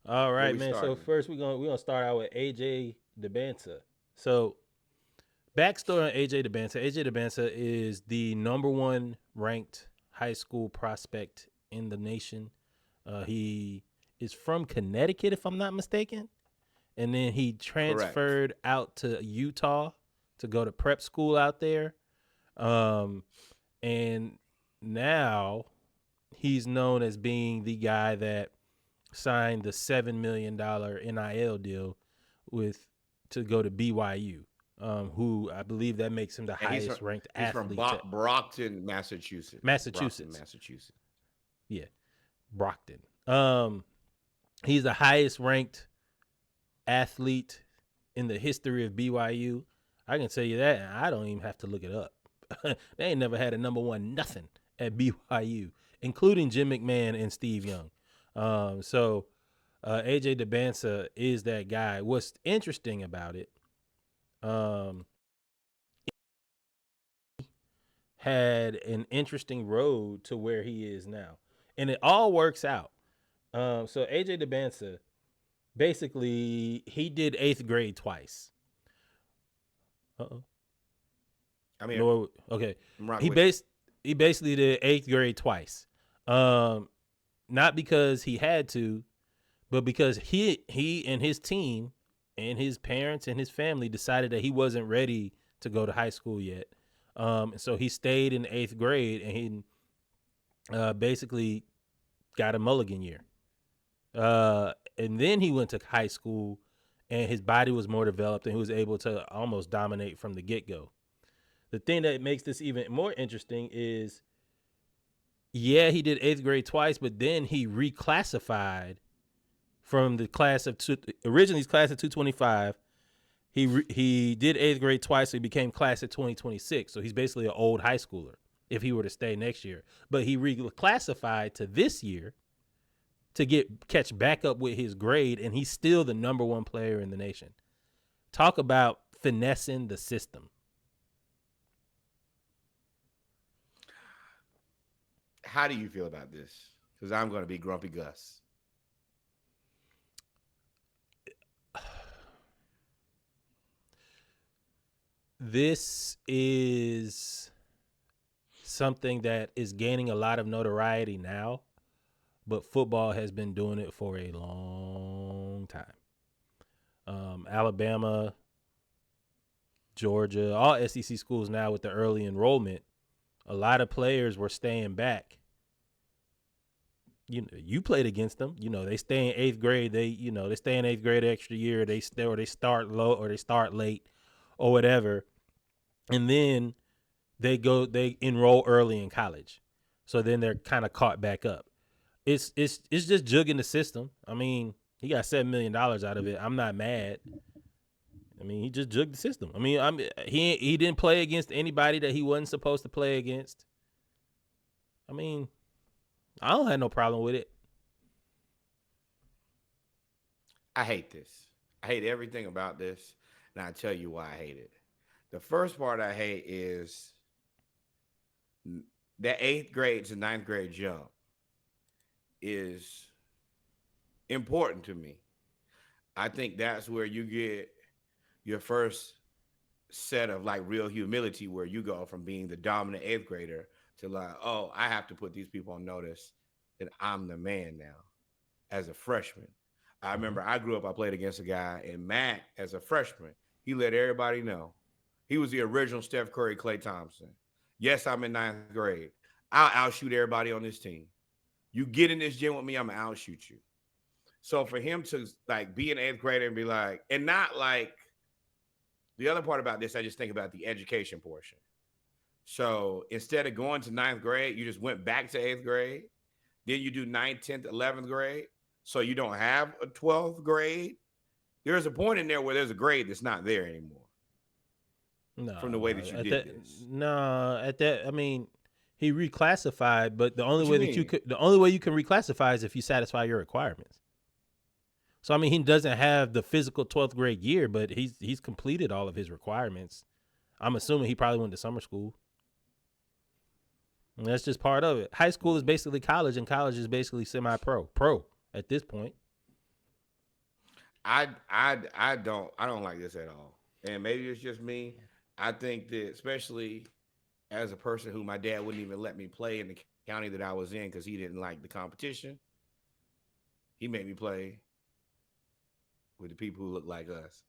All Where right, we man. So starting? first we're gonna start out with AJ Dybantsa. So backstory on AJ Dybantsa. AJ Dybantsa is the number one ranked high school prospect in the nation. He is from Connecticut, if I'm not mistaken, and then he Correct. transferred out to Utah to go to prep school out there. Um, and now he's known as being the guy that signed the $7 million NIL deal with to go to BYU, who I believe that makes him the And highest ranked he's from athlete to Brockton, Massachusetts. Brockton, Massachusetts. Massachusetts. Yeah, Brockton. He's the highest ranked athlete in the history of BYU. I can tell you that, and I don't even have to look it up. They ain't never had a number one nothing at BYU, including Jim McMahon and Steve Young. So AJ Dybantsa is that guy. What's interesting about it, um, had an interesting road to where he is now, and it all works out. So AJ Dybantsa, basically, he did eighth grade twice. Uh oh. I'm here. No, okay. I'm rocking He with you. based he basically did eighth grade twice. Um, Not because he had to, but because he and his team and his parents and his family decided that he wasn't ready to go to high school yet. So he stayed in the eighth grade and he basically got a mulligan year. And then he went to high school and his body was more developed and he was able to almost dominate from the get go. The thing that makes this even more interesting is, yeah, he did eighth grade twice, but then he reclassified from the class of originally his class of 225. He did eighth grade twice, so he became class of 2026. So he's basically an old high schooler if he were to stay next year. But he reclassified to this year to catch back up with his grade, and he's still the number one player in the nation. Talk about finessing the system. How do you feel about this? Because I'm going to be Grumpy Gus. This is something that is gaining a lot of notoriety now, but football has been doing it for a long time. Alabama, Georgia, all SEC schools now with the early enrollment, a lot of players were staying back. You played against them. They stay in eighth grade. They stay in eighth grade extra year. They start low or they start late or whatever, and then they enroll early in college. So then they're kind of caught back up. It's just jugging the system. I mean, he got $7 million out of it. I'm not mad. I mean, he just jugged the system. I mean, he didn't play against anybody that he wasn't supposed to play against. I mean, I don't have no problem with it. I hate this. I hate everything about this, and I'll tell you why I hate it. The first part I hate is that eighth grade to ninth grade jump is important to me. I think that's where you get your first set of like real humility, where you go from being the dominant eighth grader to like, oh, I have to put these people on notice that I'm the man now as a freshman. I Mm-hmm. remember I grew up, I played against a guy in Mac as a freshman. He let everybody know. He was the original Steph Curry, Klay Thompson. Yes, I'm in ninth grade. I'll outshoot everybody on this team. You get in this gym with me, I'm gonna outshoot you. So for him to like be an eighth grader and be like, and not like the other part about this, I just think about the education portion. So instead of going to ninth grade, you just went back to eighth grade. Then you do ninth, 10th, 11th grade. So you don't have a 12th grade. There's a point in there where there's a grade that's not there anymore from No, the way no. that you At did that, this. no. At that, I mean, he reclassified, but What you mean? the only way you can reclassify is if you satisfy your requirements. So I mean, he doesn't have the physical 12th grade year, but he's completed all of his requirements. I'm assuming he probably went to summer school. And that's just part of it. High school is basically college, and college is basically semi-pro, pro at this point. I don't like this at all. And maybe it's just me. I think that especially as a person who my dad wouldn't even let me play in the county that I was in because he didn't like the competition. He made me play with the people who look like us,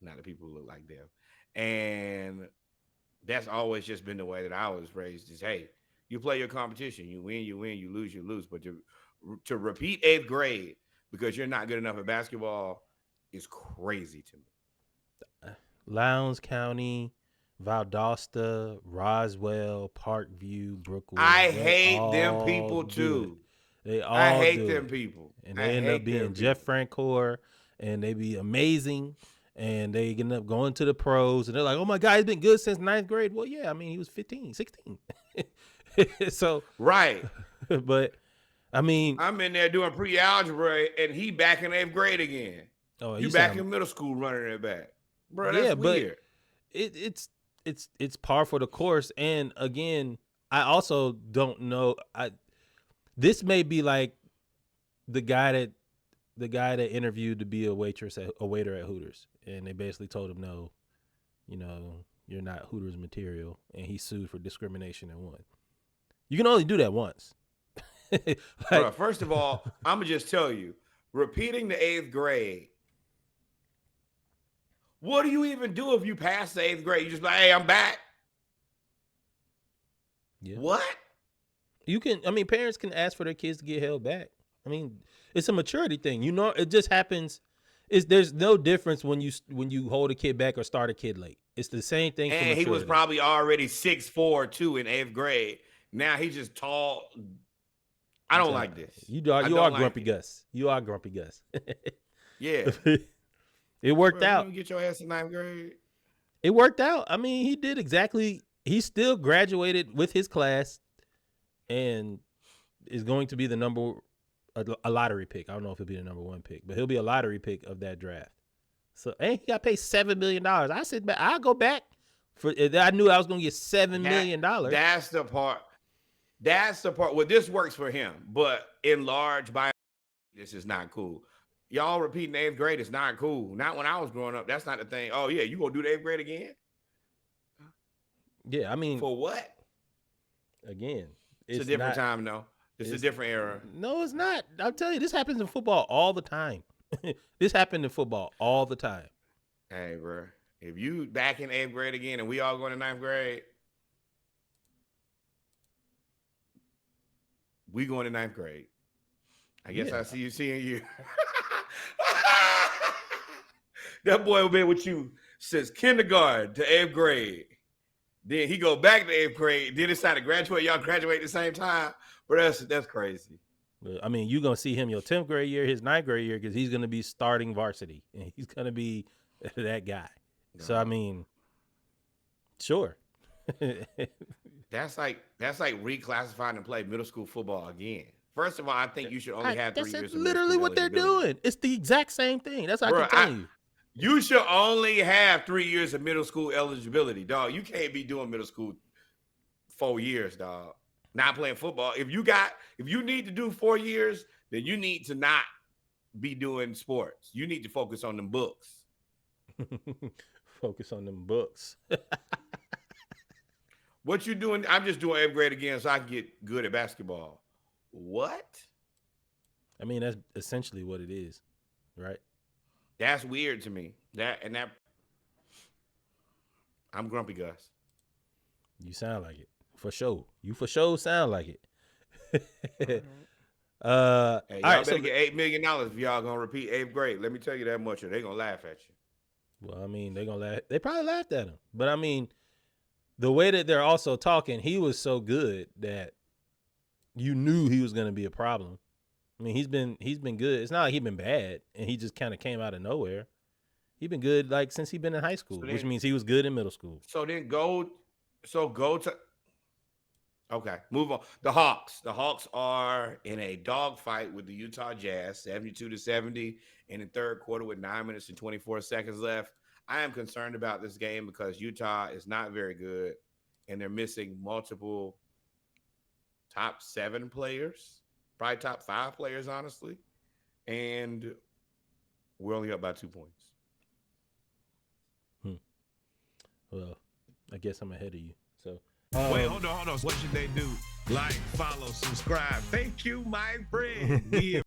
not the people who look like them. And that's always just been the way that I was raised. Is hey, you play your competition, you win, you lose. But to repeat eighth grade because you're not good enough at basketball is crazy to me. Lowndes County, Valdosta, Roswell, Parkview, I Brookwood, they hate them all people do it. too. They I all hate do them it. people. And I they end up hate being them Jeff people. Francoeur, and they be amazing. And they end up going to the pros, and they're like, oh my God, he's been good since ninth grade. Well, yeah, I mean, he was 15, 16. So, Right. but I mean, I'm in there doing pre-algebra and he back in eighth grade again. oh, You you back sound, in middle school running it back. Bro, that's yeah, but weird. it's par for the course. And again, I also don't know. This may be like the guy that interviewed to be a waiter at Hooters, and they basically told him no, you're not Hooters material, and he sued for discrimination and won. You can only do that once. Bro, Like, first of all, I'm going to just tell you, repeating the eighth grade, what do you even do if you pass the eighth grade? You just like, hey, I'm back. yeah, What? you can. I mean, parents can ask for their kids to get held back. I mean, it's a maturity thing. It just happens. There's no difference when you hold a kid back or start a kid late. It's the same thing for And he was maturity. probably already 6'4", too in eighth grade. Now he's just tall. I don't like this. I You are don't like grumpy it. Gus. You are grumpy Gus. Yeah. It worked Bro, if you out. don't get your ass in ninth grade, It worked out. I mean, he did exactly. He still graduated with his class, and is going to be the a lottery pick. I don't know if he'll be the number one pick, but he'll be a lottery pick of that draft. So, and he got paid $7 million. I said, I'll go back for. I knew I was going to get $7 million. that's the part. That's the part. Well, this works for him, but in large, by this is not cool. Y'all repeating the eighth grade is not cool. Not when I was growing up. That's not the thing. Oh yeah, you gonna do the eighth grade again? Yeah, I mean, For what? again, It's a it's different not. time, though. It's a It's different era. no, it's not. I'll tell you, this happens in football all the time. This happened in football all the time. Hey, bro, if you back in eighth grade again and we all going to ninth grade, we going to ninth grade. I guess Yeah, I see you seeing you. That boy been with you since kindergarten to eighth grade. Then he go back to eighth grade. Then decide to graduate. Y'all graduate at the same time. But that's crazy. but, I mean, you're gonna see him your 10th grade year, his ninth grade year, because he's gonna be starting varsity, and he's gonna be that guy. So I No. mean, sure. That's like reclassifying and play middle school football again. First of all, I think you should only have 3 That's years of middle literally school what they're eligibility. doing. It's the exact same thing. That's what I Bro, keep telling you. you should only have 3 years of middle school eligibility, dog. You can't be doing middle school 4 years, dog. Not playing football. If you need to do 4 years, then you need to not be doing sports. You need to focus on them books. Focus on them books. What you doing? I'm just doing eighth grade again so I can get good at basketball. What? I mean, that's essentially what it is, right? That's weird to me. That I'm grumpy Gus. You sound like it for sure. You for sure sound like it. Hey, All y'all right. So, better get $8 million if y'all gonna repeat eighth grade. Let me tell you that much, or they gonna laugh at you. well, I mean, they're gonna laugh. They probably laughed at him, but I mean, the way that they're also talking, he was so good that you knew he was gonna be a problem. I mean, he's been good. It's not like he's been bad, and he just kind of came out of nowhere. He's been good like since he's been in high school, So which then, means he was good in middle school. so then go, so go to. Okay, move on. The Hawks. The Hawks are in a dogfight with the Utah Jazz, 72-70 in the third quarter with 9 minutes and 24 seconds left. I am concerned about this game because Utah is not very good, and they're missing multiple top 7 players, probably top 5 players, honestly. And We're only up by 2 points. Well, I guess I'm ahead of you. So wait, hold on. What should they do? Like, follow, subscribe. Thank you, my friend. We